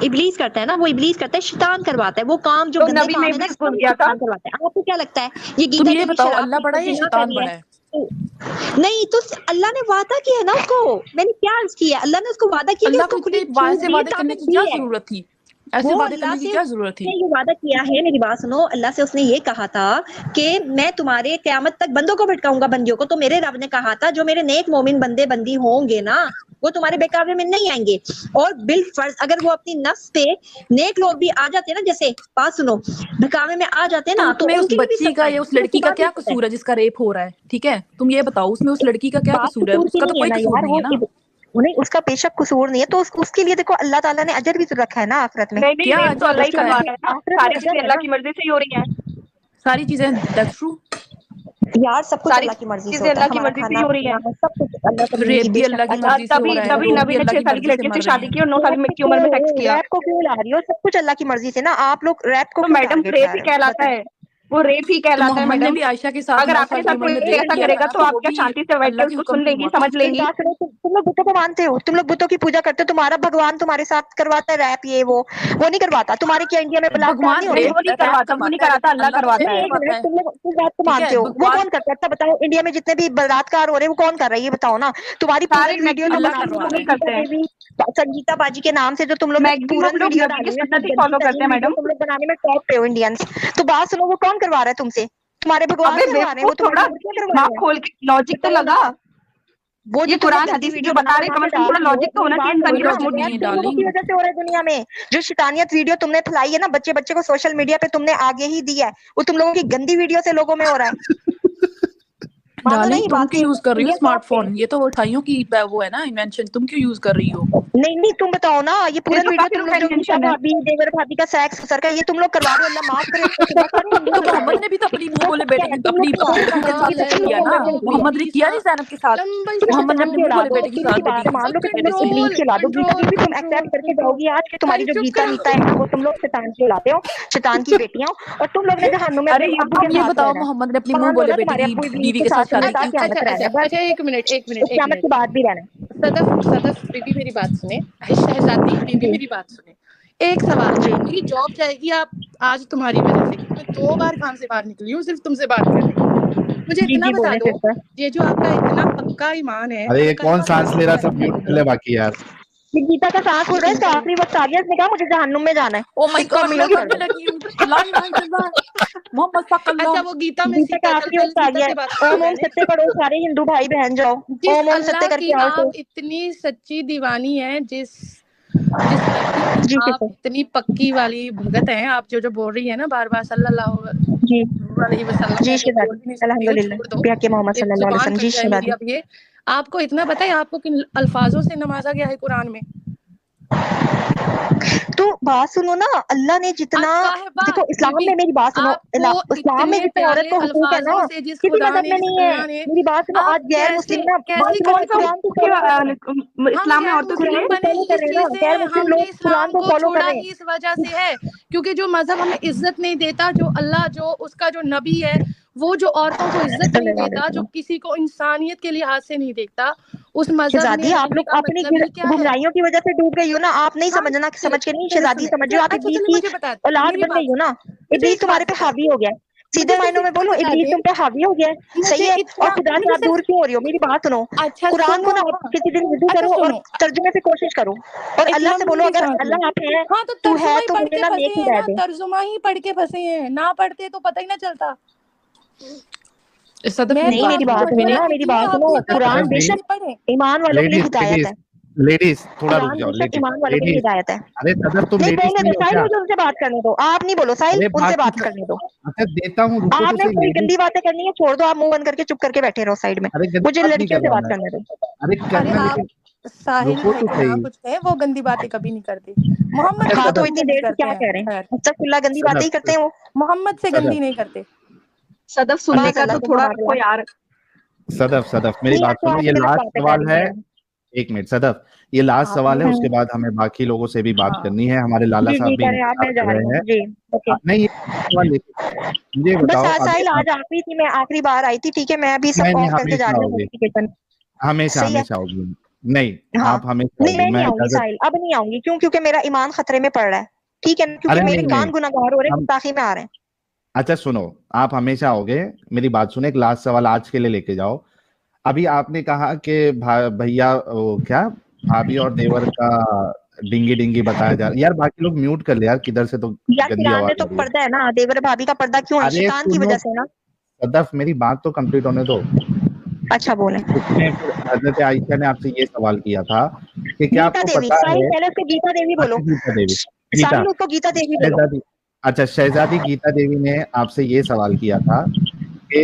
इब्लीस करता है ना, वो इब्लीस करता है, शैतान करवाता है वो काम जो तो गंदे नबी काम में है ना, इब्लीस घुस गया था। करवाता है। आपको क्या लगता है ये तुम गीता ये देवी बताओ, शराब अल्लाह पी बड़ा के है या जिना शैतान कर रही बड़ा है? नहीं, तो अल्लाह ने वादा किया है ना उसको, मैंने क्या अर्ज किया, अल्लाह ने उसको वादा किया कि अल्लाह उसको को खुली इतने वादे छूट वादे दी, करने ताकत की क्या दी है। जरूरत थी? ऐसे वो वादे अल्लाह करने की से क्या जरूरत थी? उसने ये वादा किया है, मेरी बात सुनो, अल्लाह से उसने ये कहा था कि मैं तुम्हारे क़यामत तक बंदों को भटकाऊंगा बंदियों को। तो मेरे रब ने कहा था जो मेरे नेक मोमिन बंदे बंदी होंगे ना, वो तुम्हारे बेकाबे में नहीं आएंगे। और बिल फर्ज अगर वो अपनी नफ्स पे नेक लोग भी आ जाते हैं ना, जैसे बात सुनो, बेकाबे में आ जाते हैं ना, तो उसमें उस उनके लिए भी बच्ची का सजा है। या उस लड़की का बात क्या नहीं पता है। कसूर है जिसका रेप हो रहा है? ठीक है, तुम ये बताओ, उसमें उस लड़की का क्या बात कसूर है? कसूर की उसका तो नहीं है कोई ना कसूर यार, नहीं है ना। नहीं उसका बेशक कसूर नहीं है, तो उसके लिए देखो अल्लाह ताला ने अजर भी तो रखा है ना आखिरत में। नहीं नहीं, क्या रेप तो अल्लाह ही अच्छा है? करवा रहा है ना, आखिरत सारी में चीजें अजर है अल्लाह ना। की मर्जी से ही हो रही हैं। सारी चीजें, दैट्स ट्रू। यार सब कुछ सारी अल्लाह की मर्जी से चीजें होता है, अल्लाह की हमारा मर्जी से खाना ही हो रही हैं। पीना सब कुछ अल्लाह की रेप मर्जी भी अल्लाह की मर्जी से हो तभी रहा है, तभी लोग नबी भी ने अल्लाह 6 की साल की मर्जी से लड़की मर से रहे शादी हैं। की और 9 साल की उम्र में सेक्स किया। रैप को क्यों ला रही हो? सब कुछ अल्लाह की मर्जी से ना, आप लोग रैप को तो क्यों मैडम टारगेट रेप कर ही रहे हो? कहलाता है, वो रेप ही तो कहलाता है मोहम्मद ने मैडम। भी आयशा के साथ अगर 9 आपके साल की साथ उम्र कोई में भी रेप ऐसा किया करेगा था, तो वो आप क्या भी शांति से बैठ अल्लाह कर के उसको हुक्म सुन से लेंगी, हुआ था। समझ लेंगी? तुम लोग बुतों को मानते हो, तुम लोग बुतों की पूजा करते हो, तुम्हारा भगवान तुम्हारे साथ करवाता है रैप, ये वो नहीं करवाता। तुम्हारे क्या इंडिया में बलात्कार भगवान नहीं नहीं, होते? वो नहीं करवाता, वो नहीं कराता, अल्लाह करवाता है। एक मिनट, तुम लोग इस बात को ठीक मानते है, हो, वो भगवान कौन करता है? अच्छा बताओ, इंडिया में जितने भी बलात्कार हो रहे हैं वो कौन कर रहा है, ये बताओ ना। तुम्हारी सारे पूरन वीडियो जो मैक्सिमम अल्लाह बनाते करवा हो, रहा है। करते हैं। देवी संगीता बाजी के नाम से जो तुम लोग ने मैक्सिमम पूरन लोग वीडियो नबी की डाली है, सुन्नत ही फॉलो करते हैं मैडम। तुम लोग बनाने में टॉप पे हो इंडियंस। तो बात सुनो, वो कौन करवा रहा है तुमसे? तुम्हारे भगवान अबे करवा रहे हैं, वो बेवकूफ, थोड़ा तुम्हारे क्या करवा दिमाग रहे हैं? खोल के लॉजिक तो लगा। वो ये जो तुम लोग कुरान गंदी हदीस वीडियो जो बता रहे, बना कम से कम थोड़ा लॉजिक तो होना चाहिए इंसान के पास। लॉजिक नहीं है, तुम लोगों की डार्लिंग। वजह से हो रहा है दुनिया में। जो शैतानियत वीडियो तुमने फैलाई है ना, बच्चे बच्चे को सोशल मीडिया पे तुमने आगे ही दी है, वो तुम लोगों की गंदी वीडियो से लोगों में हो रहा है। ڈارلنگ تم کیوں یوز کر رہی ہو اسمارٹ فون؟ یہ تو اٹھائیوں کی وہ ہے نا انوینشن، تم کیوں یوز کر رہی ہو؟ نہیں تم بتاؤ نا، یہ پورا ویڈیو تم لوگ جو گیتا بھابی دیور بھابی کا سیکس سر کا یہ تم لوگ کروا رہے ہو، اللہ معاف کرے۔ تو محمد نے بھی تو اپنی منہ بولے بیٹے کی اپنی بہن کے ساتھ بیٹے کیا نا، محمد نے کیا نہیں زینب کے ساتھ، محمد نے اپنے منہ بولے بیٹے کے ساتھ بیٹے کی۔ مان لو کہ تم لوگ ابلیس کی اولاد ہو، گیتا بھی تم ایکسپٹ کر کے جاؤ گی آج کہ تمہاری جو گیتا نیتا ہے وہ تم لوگ شیطان کی اولادیں ہو، شیطان کی بیٹیاں ہو، اور تم لوگ نے جہنم میں ارے اب یہ بتاؤ محمد نے اپنی منہ بولے بیٹے کی بیوی کے ساتھ شادی کی؟ اچھا ایک منٹ قیامت کی بات بھی رہنا۔ صدف بیبی میری بات سنیں، شہزادی بیبی میری بات سنیں، ایک سوال ہے، میری جاب جائے گی آپ آج تمہاری وجہ سے، میں 2 بار کام سے باہر نکلی ہوں صرف تم سے بات کرنے کے لیے، مجھے اتنا بتا دو یہ جو آپ کا اتنا پکا ایمان ہے، ارے یہ کون سانس لے رہا، سب میوٹ کر لے باقی یار۔ گیتا کا سانس ہو رہا ہے، اس کا آخری وقت آ گیا، اس نے کہا مجھے جہنم میں جانا ہے۔ او مائی گاڈ میں کرنے لگی ہوں لا الہ الا اللہ محمد صلی اللہ۔ اچھا وہ گیتا میں گیتا کا آخری وقت آ گیا ہے، اوم اوم ستیہ پڑھو سارے ہندو بھائی بہن جاؤ، اوم اوم ستیہ کر کے آؤ۔ آپ اتنی سچی دیوانی ہیں، جس لڑکی آپ اتنی پکی والی بھگت ہیں، آپ جو بول رہی ہیں نا بار بار صلی اللہ علیہ وسلم، جی شہزادی الحمدللہ بحق محمد صلی اللہ علیہ وسلم۔ جی شہزادی اب یہ آپ کو اتنا پتہ ہے آپ کو کن الفاظوں سے نوازا گیا ہے قرآن میں؟ تو بات سنو نا، اللہ نے جتنا دیکھو اسلام میں، میری بات سنو، اسلام میں جتنے عورت کو حقوق ہے نا کسی مذہب میں نہیں ہے، میری بات سنو۔ آج غیر مسلم نا اسلام میں عورتوں کے لیے غیر مسلم لوگ قرآن کو فالو کر رہے ہیں، اس وجہ سے ہے کیونکہ جو مذہب ہمیں عزت نہیں دیتا، جو اللہ جو اس کا جو نبی ہے وہ جو عورتوں کو عزت نہیں دیتا، جو کسی کو انسانیت کے لحاظ سے نہیں دیکھتا، اس مذہب شہزادی آپ لوگ اپنی گمراہیوں کی وجہ سے ڈوب گئی ہو نا، آپ نہیں سمجھنا، سمجھ کے نہیں شہزادی سمجھ رہے ہو، آپ ابلیس کی اولاد بن گئی ہو نا، ابلیس تمہارے پہ حاوی ہو گیا ہے، سیدھے معنوں میں بولو ابلیس تم پہ حاوی ہو گیا ہے، صحیح ہے، اور خدا سے آپ دور کیوں ہو رہی ہو؟ میری بات سنو، قرآن کو نا کسی دن رجوع کرو اور ترجمے سے کوشش کرو، اور اللہ سے بولو اگر اللہ آپ ہے تو ہے تو مجھے نا نیک ہدایت دے۔ ترجمہ ہی پڑھ کے پھنسے ہیں، نہ پڑھتے تو پتہ ہی نہ چلتا۔ نہیں میری بات سنو نا، میری بات سنو، قرآن بے شک ایمان والوں کے لیے ہدایت ہے، لیڈیز تھوڑا رک جاؤ، ایمان والوں کے لیے ہدایت ہے۔ ارے صدف تم نہیں لیڈیز بولنے دو ساحل، مجھے ان سے بات کرنے دو، آپ نہیں بولو ساحل، ان سے بات کرنے دو۔ اچھا دیتا ہوں، رکو آپ تو نے کوئی گندی باتیں کرنی ہے چھوڑ دو، آپ منہ بند کر کے چپ کر کے بیٹھے رہو سائڈ میں، مجھے لڑکیوں سے بات کرنے دو۔ ارے کرنا ساحل بھائی کے نام کچھ ہے، وہ گندی باتیں کبھی نہیں کرتے، محمد ہاں تو اتنی دیر سے کیا کہہ رہے ہیں، استغفراللہ گندی باتیں ہی کرتے ہیں وہ، محمد سے گندی نہیں کرتے۔ صدف سننے کا تو تھوڑا رکھو یار۔ صدف میری بات سنو، یہ لاسٹ سوال ہے، ایک منٹ صدف، یہ لاسٹ سوال ہے، اس کے بعد ہمیں باقی لوگوں سے بھی بات کرنی ہے، ہمارے لالا صاحب بھی نہیں مجھے بتاؤ ساحل آج آخری تھی، میں آخری بار آئی تھی، ٹھیک ہے، میں ابھی سب آف کر کے جا رہی ہوں، ہمیشہ ہوگی، نہیں آپ ہمیشہ نہیں میں نہیں آؤں گی ساحل، اب نہیں آؤں گی، کیوں؟ کیونکہ میرا ایمان خطرے میں پڑ رہا ہے، ٹھیک ہے، کیونکہ میرے کان گناہگار ہو رہے ہیں، گستاخی میں آ رہے ہیں۔ اچھا سنو، آپ ہمیشہ ہوگے، میری بات سنیں، ایک لاسٹ سوال آج کے لیے لے کے جاؤ۔ ابھی آپ نے کہا کہ بھیا کیا بھابھی اور دیور کا ڈنگی ڈنگی بتایا جا رہا، یار باقی لوگ میوٹ کر لے یار، کدھر سے تو گندی آواز تو پردہ ہے نا، دیور بھابھی کا پردہ کیوں ہے؟ شیطان کی وجہ سے نا۔ صدف میری بات تو کمپلیٹ ہونے دو۔ اچھا بولیں۔ حضرت عائشہ نے آپ سے یہ سوال کیا تھا کہ کیا آپ کو پتا ہے، پہلے اس کو گیتا دیوی بولو، ساحل اس کو گیتا دیوی بولو۔ اچھا شہزادی گیتا دیوی نے آپ سے یہ سوال کیا تھا کہ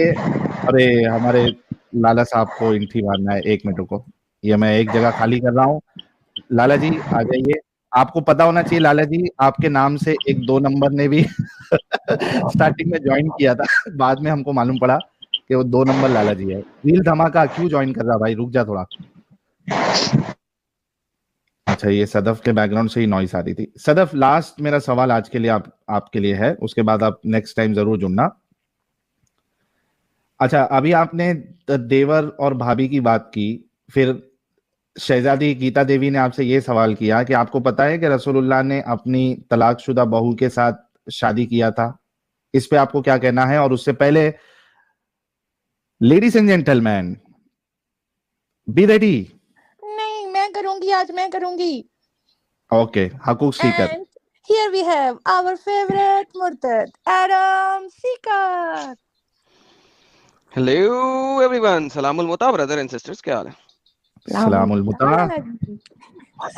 ارے ہمارے لالا صاحب کو انٹھی مارنا ہے، ایک منٹ کو، یہ میں ایک جگہ خالی کر رہا ہوں، لالا جی آ جائیے۔ آپ کو پتا ہونا چاہیے لالا جی، آپ کے نام سے ایک 2 نمبر نے بھی سٹارٹنگ میں جوائن کیا تھا، بعد میں ہم کو معلوم پڑا کہ وہ 2 نمبر لالا جی ہے۔ ریل دھماکہ کیوں جوائن کر رہا بھائی، رک جا تھوڑا۔ اچھا یہ صدف کے بیک گراؤنڈ سے ہی نوائز آ رہی تھی۔ صدف لاسٹ میرا سوال آج کے لیے آپ کے لیے ہے، اس کے بعد آپ نیکسٹ ٹائم ضرور جڑنا۔ اچھا ابھی آپ نے دیور اور بھابھی کی بات کی، پھر شہزادی گیتا دیوی نے آپ سے یہ سوال کیا کہ آپ کو پتا ہے کہ رسول اللہ نے اپنی طلاق شدہ بہو کے ساتھ شادی کیا تھا، اس پہ آپ کو کیا کہنا ہے؟ اور اس سے پہلے ladies and gentleman be ready, نہیں میں کروں گی، آج میں کروں گی۔ اوکے حقوق سیکر، Here we have our favorite مرتد ایڈم سیکر۔ Hello everyone, سلام المتا brothers and sisters، کیا حال ہے؟ سلام المتا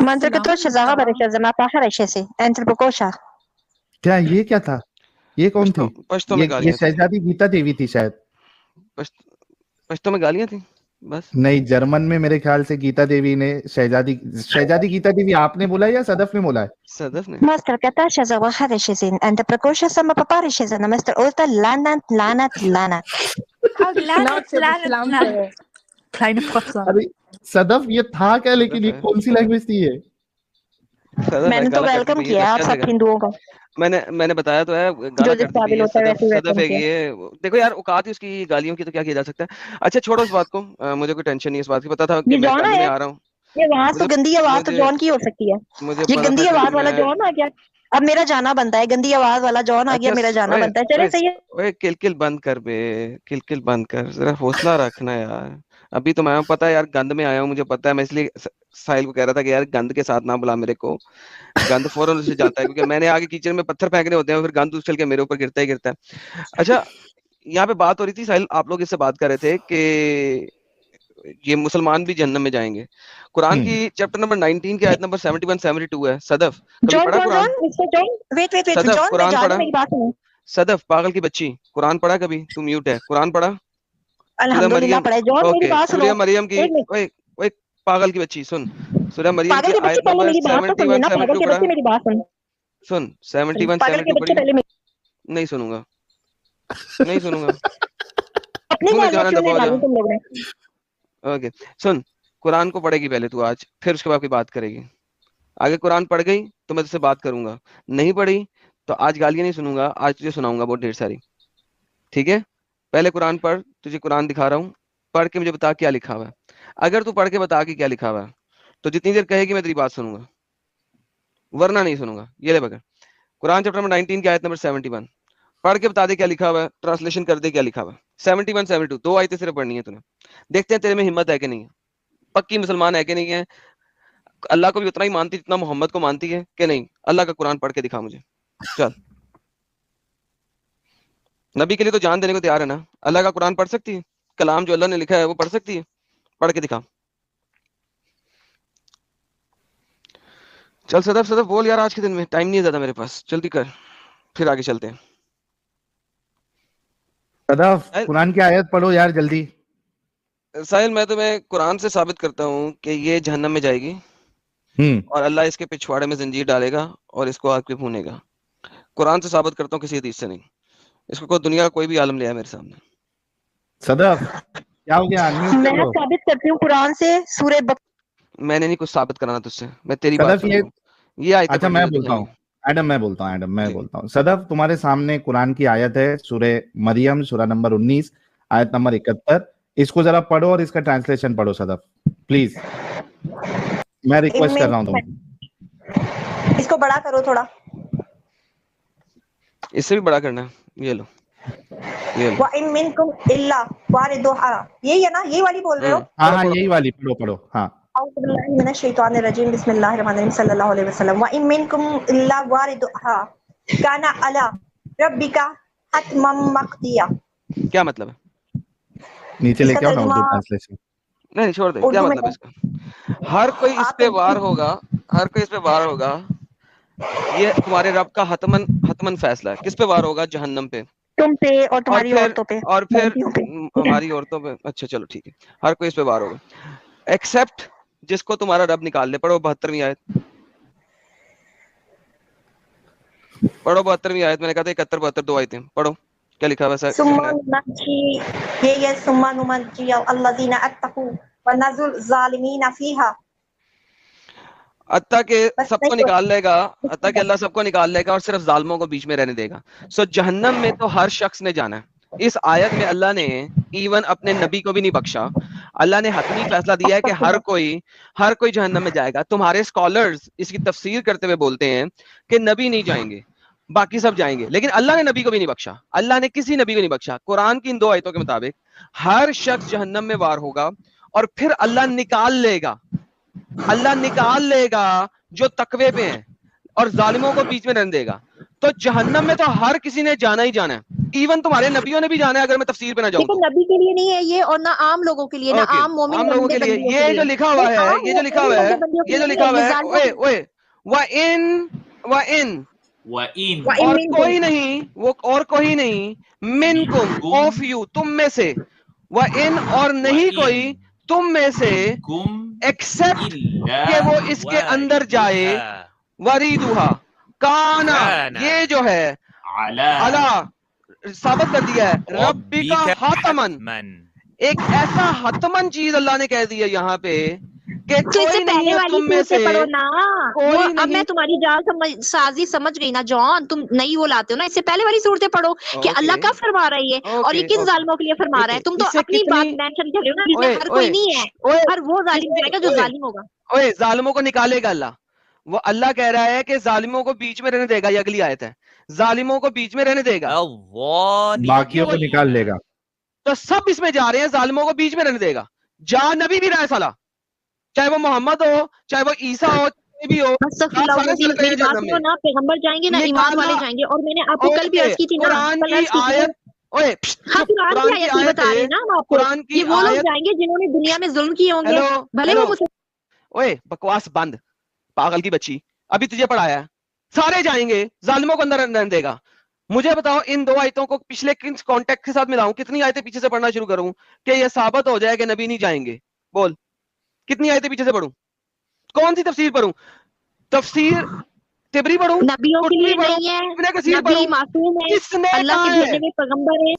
منظر کے تو شزاغہ برشہ زمہ پاہر ایشے سے انتر بکوشا۔ کیا یہ کیا تھا؟ یہ کون تھی؟ پشتو میں یہ شہزادی گیتا دیوی تھی شاید۔ पश्तो में गालियां थी बस। नहीं, जर्मन में मेरे ख्याल से गीता देवी ने शहजादी गीता देवी आपने बोला है या सदफ ने बोला है? सदफ ने। Master Katasha Zawahadishin and the precocious sama paparishes and Mr. Ulta Lanat. Kleine Fotze. अरे सदफ ये था क्या, लेकिन ये कौन सी लैंग्वेज थी ये? मैंने तो वेलकम किया आप सब हिंदुओं का। मैंने बताया तो है, गाला करती है सदफ है ये। देखो यार, औकात ही उसकी गालियों की, तो क्या किया जा सकता है। अच्छा छोड़ो इस बात को, मुझे कोई टेंशन नहीं इस बात की। पता था कि मैं पढ़ने आ रहा हूँ। ये आवाज तो गंदी आवाज तो जॉन की हो सकती है। ये गंदी आवाज वाला जॉन आ गया, अब मेरा जाना बनता है। गंदी आवाज वाला जॉन आ गया, मेरा जाना बनता है। चले सही है। ओए किलकिल बंद कर बे, किलकिल बंद कर, जरा हौसला रखना यार। अभी तो मैं पता है यार, गंद में आया हूँ, मुझे पता है। मैं इसलिए साहिल को कह रहा था कि यार गंद के साथ ना बुला मेरे को, गंद फौरन उससे जाता है, क्योंकि मैंने आगे कीचड़ में पत्थर फेंकने होते हैं, फिर गंद उछल के मेरे ऊपर गिरता ही गिरता है। अच्छा यहाँ पे बात हो रही थी, साहिल आप लोग इससे बात कर रहे थे कि ये मुसलमान भी जहन्नम में जाएंगे। कुरान की चैप्टर नंबर 19 की आयत नंबर 71 72 है। सदफ कभी पढ़ा कुरान? सदफ कुरान पढ़ा? सदफ पागल की बच्ची, कुरान पढ़ा कभी? तू म्यूट है। कुरान पढ़ा? अल्हम्दुलिल्लाह पढ़ा। जॉन मेरी बात सुनो। सूरह मरियम की, ओए पागल की बच्ची सुन, सूरह मरियम की आयत नंबर 71 72 पढ़ा? मेरी बात सुन। सुन 71 72 पढ़ी? नहीं सुनूंगा, नहीं सुनूंगा। ओके सुन, कुरान को पढ़ेगी पहले तू आज, फिर उसके बाद की बात करेगी। आगे कुरान पढ़ गई तो मैं तुझसे बात करूंगा, नहीं पढ़ी तो आज गालियां नहीं सुनूंगा, आज तुझे सुनाऊंगा बहुत ढेर सारी, ठीक है? पहले कुरान पढ़, तुझे कुरान दिखा रहा हूँ, पढ़ के मुझे बता क्या लिखा हुआ है। अगर तू पढ़ के बता कि क्या लिखा हुआ है तो जितनी देर कहेगी मैं तेरी बात सुनूंगा, वरना नहीं सुनूंगा। ये ले बगैर कुरान चैप्टर नंबर 19 की आयत नंबर 71 पढ़ के बता दे क्या लिखा हुआ है, ट्रांसलेशन कर दे क्या लिखा हुआ है। 71 72 दो आयतें सिर्फ पढ़नी है तूने। देखते हैं तेरे में हिम्मत है कि नहीं है, पक्की मुसलमान है कि नहीं है, अल्लाह को भी उतना ही मानती जितना मोहम्मद को मानती है कि नहीं। अल्लाह का कुरान पढ़ के दिखा मुझे, चल। नबी के लिए तो जान देने को तैयार है ना। अल्लाह का कुरान पढ़ सकती है? कलाम जो अल्लाह ने लिखा है वो पढ़ सकती है? पढ़ के दिखा। चल सदफ सदफ बोल यार, आज के दिन में टाइम नहीं है ज्यादा मेरे पास, जल्दी कर, फिर आगे चलते हैं। सदफ कुरान की आयत पढ़ो यार जल्दी। साहिल मैं तुम्हें कुरान से साबित करता हूँ कि ये जहन्नम में जाएगी और अल्लाह इसके पिछवाड़े में जंजीर डालेगा और इसको आग पे भूनेगा। कुरान से साबित करता हूँ, किसी हदीस से नहीं। इसको कोई दुनिया का कोई भी आलम ले आया मेरे सामने। सदफ क्या हो गया? मैं साबित करती हूँ कुरान से सूरह मैंने नहीं कुछ साबित कराना तुझसे, मैं तेरी बात ये आयत। अच्छा मैं बोलता हूँ एडम, मैं बोलता हूँ। सदफ तुम्हारे सामने कुरान की आयत है, सूरह मरियम सूरह नंबर 19 आयत नंबर 71। इसको जरा पढ़ो और इसका ट्रांसलेशन पढ़ो सदफ प्लीज, मैं रिक्वेस्ट कर रहा हूँ तुम। इसको बड़ा करो थोड़ा, इससे भी बड़ा करना है। ये लो, ये लो। वा इन मिनकुम इल्ला वारिदुहा, यही है ना? यही वाली बोल रहे हो? हाँ यही वाली पढ़ो। हाँ औज़ु बिल्लाहि मिनश शैतानिर रजीम, बिस्मिल्लाहिर रहमानिर रहीम, सल्लल्लाहु अलैहि वसल्लम। वा इन मिनकुम इल्ला वारिदुहा काना अला रब्बिका हतमम मक़दिया। क्या मतलब है? नीचे लेके आओ ना उर्दू ट्रांसलेशन। नहीं छोड़ दे, क्या मतलब है इसका? हर कोई इस पे वार होगा, हर कोई इस पे वार होगा। ये तुम्हारे रब का हतमन फैसला है। किस पे वार होगा? जहन्नम पे, तुम पे और तुम्हारी औरतों पे, और फिर हमारी औरतों पे। अच्छा चलो ठीक है, हर कोई इस पे वार होगा एक्सेप्ट जिसको तुम्हारा रब निकाल ले। पढ़ो 72वीं आयत, पढ़ो 72वीं आयत। मैंने कहा था 71 72 दो आयतें पढ़ो, क्या लिखा हुआ है? सुम्मा नुमज्जी अल्लज़ीना अत्तक़ू व नज़ुल ज़ालिमीना फ़ीहा। अत्ता के सबको निकाल लेगा, अत्ता के अल्लाह सबको निकाल लेगा और सिर्फ जालिमों को बीच में रहने देगा। सो जहन्नम में तो हर शख्स ने जाना है। इस आयत में अल्लाह ने इवन अपने नबी को भी नहीं बख्शा। अल्लाह ने हतमी फैसला दिया है कि हर कोई जहन्नम में जाएगा। तुम्हारे स्कॉलर्स इसकी तफसीर करते हुए बोलते हैं कि नबी नहीं जाएंगे, बाकी सब जाएंगे, लेकिन अल्लाह ने नबी को भी नहीं बख्शा। अल्लाह ने किसी नबी को नहीं बख्शा। कुरान की इन दो आयतों के मुताबिक हर शख्स जहन्नम में वार होगा और फिर अल्लाह निकाल लेगा जो तकवे पे हैं और जालिमों को बीच में रहने देगा। तो जहन्नम में तो हर किसी ने जाना ही जाना है, इवन तुम्हारे नबियों ने भी जाना है। अगर मैं तफसीर पे ना जाऊं तो नबी के लिए नहीं है ये, और ना आम लोगों के लिए, ना आम मोमिन लोगों के लिए। ये जो लिखा हुआ है, ये जो लिखा हुआ है ओए व इन और कोई नहीं, वो और कोई नहीं, मिनकुम ऑफ यू, तुम में से, وَإِن اور نہیں کوئی تم میں سے ایکسپٹ کہ وہ اس کے اندر جائے وریدوہا کانا یہ جو ہے علی ثابت کر دیا ہے ربی کا حتمن ایک ایسا حتمن چیز اللہ نے کہہ دی ہے یہاں پہ کہ تو اس سے کوئی نہیں پہلے ہے والی تم میں صورتیں سے پڑھو نا. کوئی اب میں نہیں. تمہاری جال سازی سمجھ گئی نا جان, تم نئی وہ لاتے ہو نا. اس سے پہلے والی صورتیں پڑھو کہ اللہ کیا فرما رہی ہے اور یہ کن ظالموں کے لیے فرما رہا ہے. تم تو اپنی بات مینشن کر رہے ہو نا, جس میں ہر کوئی نہیں ہے, ہر وہ ظالم جائے گا جو ظالم ہوگا. اوے ظالموں کو نکالے گا اللہ. وہ اللہ کہہ رہا ہے کہ ظالموں کو بیچ میں رہنے دے گا. یہ اگلی آیت ہے, ظالموں کو بیچ میں رہنے دے گا, باقیوں کو نکال لے گا. تو سب اس میں جا رہے ہیں, ظالموں کو بیچ میں رہنے دے گا. جا نبی بھی رہا ہے سالا, چاہے وہ محمد ہو, چاہے وہ عیسیٰ ہو, بھی ہو. میری بات سنو نا, پیغمبر جائیں گے نا, ایمان والے جائیں گے. اور میں نے آپ کو کل بھی عرض کی تھی نا, قرآن کی آیت, قرآن کی آیت بتا رہے ہیں نا ہم آپ کو, یہ وہ لوگ جائیں گے جنہوں نے دنیا میں ظلم کیے ہوں گے, بھلے وہ اوے بکواس بند, پاگل کی بچی, ابھی تجھے پڑھایا, سارے جائیں گے, ظالموں کو اندر رہنے دے گا. مجھے بتاؤ ان دو آیتوں کو پچھلے کن کانٹیکٹ کے ساتھ ملاؤں, کتنی آیتیں پیچھے سے پڑھنا شروع کروں کہ یہ ثابت ہو جائے کہ نبی نہیں جائیں گے؟ بول کتنی آیتیں پیچھے سے پڑھوں, کون سی تفسیر پڑھوں؟ تفسیر تبری پڑھوں, نبیوں کے لیے نہیں ہے, نبی معصوم ہے, اللہ کے بھیجے ہوئے پیغمبر ہے.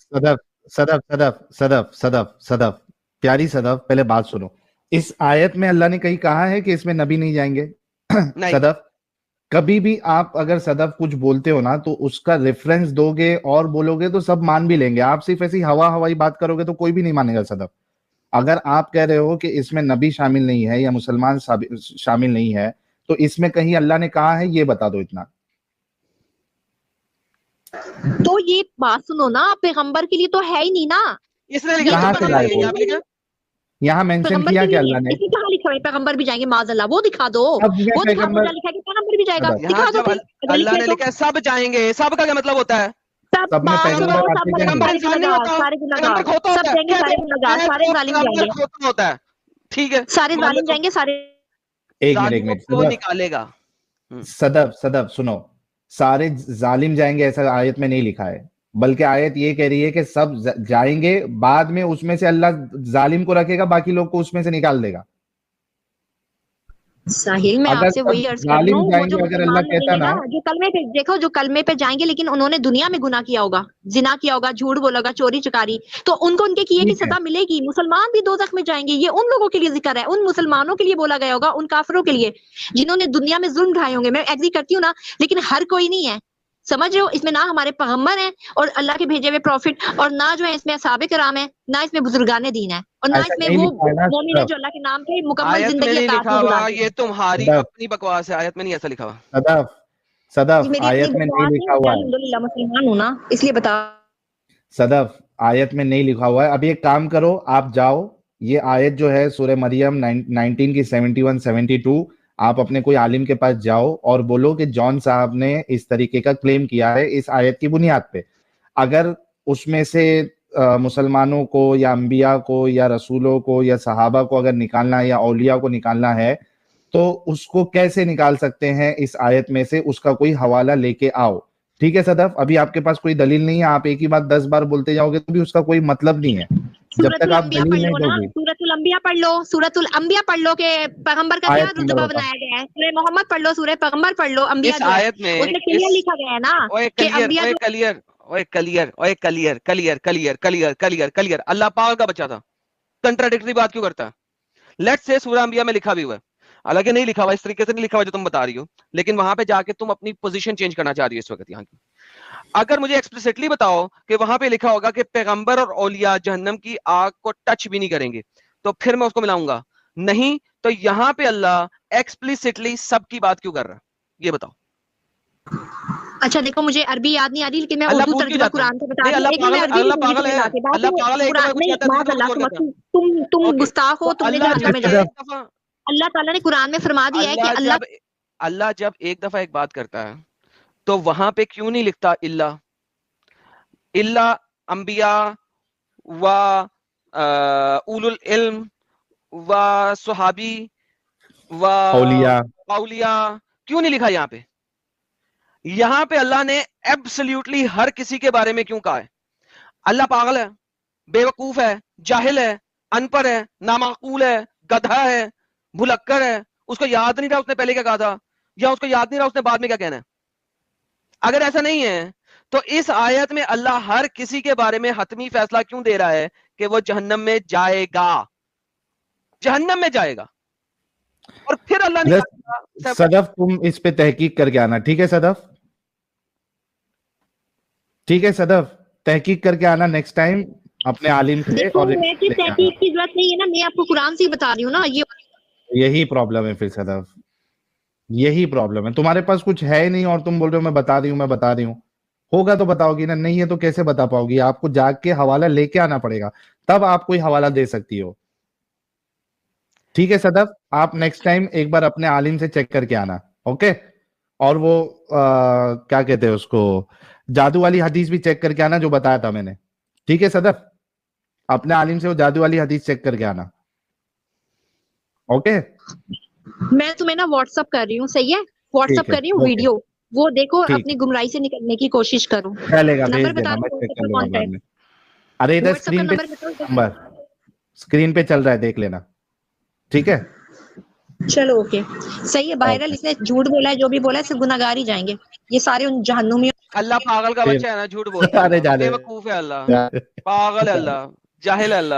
صدف پیاری صدف, پہلے بات سنو. اس آیت میں اللہ نے کہیں کہا ہے کہ اس میں نبی نہیں جائیں گے؟ صدف کبھی بھی آپ اگر صدف کچھ بولتے ہو نا تو اس کا ریفرنس دو گے اور بولو گے تو سب مان بھی لیں گے. آپ صرف ایسی ہوائی بات کرو گے تو کوئی بھی نہیں مانے گا. صدف اگر آپ کہہ رہے ہو کہ اس میں نبی شامل نہیں ہے یا مسلمان شامل نہیں ہے تو اس میں کہیں اللہ نے کہا ہے یہ بتا دو اتنا. تو یہ بات سنو نا, پیغمبر کے لیے تو ہے ہی نہیں نا. اس نے کہاں سے لائے, یہاں مینشن کیا کہ اللہ نے کہاں لکھا ہے پیغمبر بھی جائیں گے؟ معاذ اللہ, وہ دکھا دو, وہ دکھا دو جہاں لکھا ہے کہ پیغمبر بھی جائے گا, دکھا دو. اللہ نے لکھا ہے سب جائیں گے, سب کا کیا مطلب ہوتا ہے؟ سب میں پیغمبر ہوتا ہے, ٹھیک ہے, سارے ظالم جائیں گے, سارے. ایک منٹ نکالے گا. صدف سنو, سارے ظالم جائیں گے ایسا آیت میں نہیں لکھا ہے, بلکہ آیت یہ کہہ رہی ہے کہ سب جائیں گے, بعد میں اس میں سے اللہ ظالم کو رکھے گا, باقی لوگ کو اس میں سے نکال دے گا. ساحل میں آپ سے وہی عرض کر رہا ہوں, جو کلمے پہ دیکھو, جو کلمے پہ جائیں گے لیکن انہوں نے دنیا میں گناہ کیا ہوگا, زنا کیا ہوگا, جھوٹ بولا ہوگا, چوری چکاری, تو ان کو ان کے کیے کی سزا ملے گی. مسلمان بھی دوزخ میں جائیں گے, یہ ان لوگوں کے لیے ذکر ہے, ان مسلمانوں کے لیے بولا گیا ہوگا, ان کافروں کے لیے جنہوں نے دنیا میں ظلم ڈھائے ہوں گے. میں ایگری کرتی ہوں نا, لیکن ہر کوئی نہیں ہے, سمجھ رہے ہو؟ اس میں نہ ہمارے پیغمبر ہیں اور اللہ کے بھیجے ہوئے پروفٹ, اور نہ جو ہے اس میں اصحاب کرام ہے, نہ اس میں بزرگان دین ہے, اور نہ اس میں وہ مومن ہے جو اللہ کے نام پہ مکمل زندگی عطا کرتے ہیں. یہ تمہاری اپنی بکواس ہے, آیت میں نہیں ایسا لکھا ہوا. صدف آیت میں نہیں لکھا ہوا ہے, الحمدللہ مسلمان ہوں نا, اس لیے بتا. صدف آیت میں نہیں لکھا ہوا ہے. اب ایک کام کرو, آپ جاؤ, یہ آیت جو ہے سورہ مریم 19 کی 71-72, آپ اپنے کوئی عالم کے پاس جاؤ اور بولو کہ جان صاحب نے اس طریقے کا کلیم کیا ہے اس آیت کی بنیاد پہ. اگر اس میں سے مسلمانوں کو یا انبیاء کو یا رسولوں کو یا صحابہ کو اگر نکالنا ہے یا اولیاء کو نکالنا ہے تو اس کو کیسے نکال سکتے ہیں اس آیت میں سے؟ اس کا کوئی حوالہ لے کے آؤ. ٹھیک ہے صدف, ابھی آپ کے پاس کوئی دلیل نہیں ہے, آپ ایک ہی بات 10 بار بولتے جاؤ گے تو بھی اس کا کوئی مطلب نہیں ہے جب تک آپ دلیل نہیں دو گے. سورۃ الانبیاء پڑھ لو, سورۃ الانبیاء پڑھ لو کہ پیغمبر کا کیا رتبہ بنایا گیا ہے. سورہ محمد پڑھ لو, سورہ پیغمبر پڑھ لو, انبیاء جو ہے اس میں کلیئر لکھا گیا ہے نا کہ انبیاء کلیئر اللہ پاک کا بچہ تھا. کنٹراڈکٹری بات کیوں کرتا ہے؟ لیٹس سے سورہ انبیاء میں لکھا بھی ہوا ہے, حالانکہ نہیں لکھا ہوا, اس طریقے سے نہیں لکھا ہوا جو تم بتا رہی ہو, لیکن وہاں پہ جا کے تم اپنی پوزیشن چینج کرنا چاہ رہی ہو اس وقت یہاں کی. اگر مجھے ایکسپلیسٹلی بتاؤ کہ وہاں پہ لکھا ہوگا کہ پیغمبر اور اولیاء جہنم کی آگ کو ٹچ بھی نہیں کریں گے تو پھر میں اس کو ملاؤں گا, نہیں تو یہاں پہ اللہ ایکسپلیسٹلی سب کی بات کیوں کر رہا ہے یہ بتاؤ. اچھا دیکھو, مجھے عربی یاد نہیں آ رہی لیکن میں اردو ترجمہ قرآن کا بتا رہی ہوں. تم گستاخ ہو, تم نے جہنم میں جانا. اللہ تعالیٰ نے قرآن میں فرما دیا ہے کہ اللہ جب ایک دفعہ ایک بات کرتا ہے تو وہاں پہ کیوں نہیں لکھتا اللہ انبیاء و اولو العلم و صحابی و اولیاء, کیوں نہیں لکھا یہاں پہ؟ یہاں پہ اللہ نے ایبسلیوٹلی ہر کسی کے بارے میں کیوں کہا ہے؟ اللہ پاگل ہے؟ बेवकूफ है, जाहिल है, अनपढ़ है, नामाकूल है, गधा है, भुलक्कड़ है, उसको याद नहीं रहा उसने पहले क्या कहा था, या उसको याद नहीं रहा उसने बाद में क्या कहना है? अगर ऐसा नहीं है तो इस आयत में अल्लाह हर किसी के बारे में हतमी फैसला क्यों दे रहा है कि वो जहन्नम में जाएगा, जहन्नम में जाएगा? और फिर अल्लाह ने कहा, सदफ तुम इस पे तहकीक करके आना, ठीक है सदफ? ठीक है सदफ, तहकीक करके आना नेक्स्ट टाइम अपने आलिम से। और तहकीक की जरूरत नहीं है ना, मैं आपको कुरान से ही बता रही हूँ ना। यही प्रॉब्लम है फिर सदफ, यही प्रॉब्लम है। तुम्हारे पास कुछ है ही नहीं और तुम बोल रहे हो मैं बता रही हूँ, मैं बता रही हूँ। होगा तो बताओगी ना, नहीं है तो कैसे बता पाओगी? आपको जाग के हवाला लेके आना पड़ेगा, तब आप कोई हवाला दे सकती हो। ठीक है सदफ, आप नेक्स्ट टाइम एक बार अपने आलिम से चेक करके आना, ओके? और वो क्या कहते हैं उसको, जादू वाली हदीस भी चेक करके आना जो बताया था मैंने। ठीक है सदफ, अपने आलिम से वो जादू वाली हदीस चेक करके आना, ओके? मैं तुम्हें ना व्हाट्सअप कर रही हूँ, सही है? व्हाट्सअप कर रही हूँ वीडियो, वो देखो, अपनी गुमराही से निकलने की कोशिश करो। चलेगा, भेज देना, मैं चेक कर लूंगा बाद में। अरे इधर स्क्रीन पे नंबर स्क्रीन पे चल रहा है, देख लेना, ठीक है? चलो ओके, सही है। बहरहाल इसने झूठ बोला है, जो भी बोला है, सिर्फ गुनाहगार ही जाएंगे ये सारे उन जहन्नुमियों। अल्लाह पागल का बच्चा है ना, झूठ बोलता है, बेवकूफ है अल्लाह, पागल है अल्लाह, जाहिल है अल्लाह।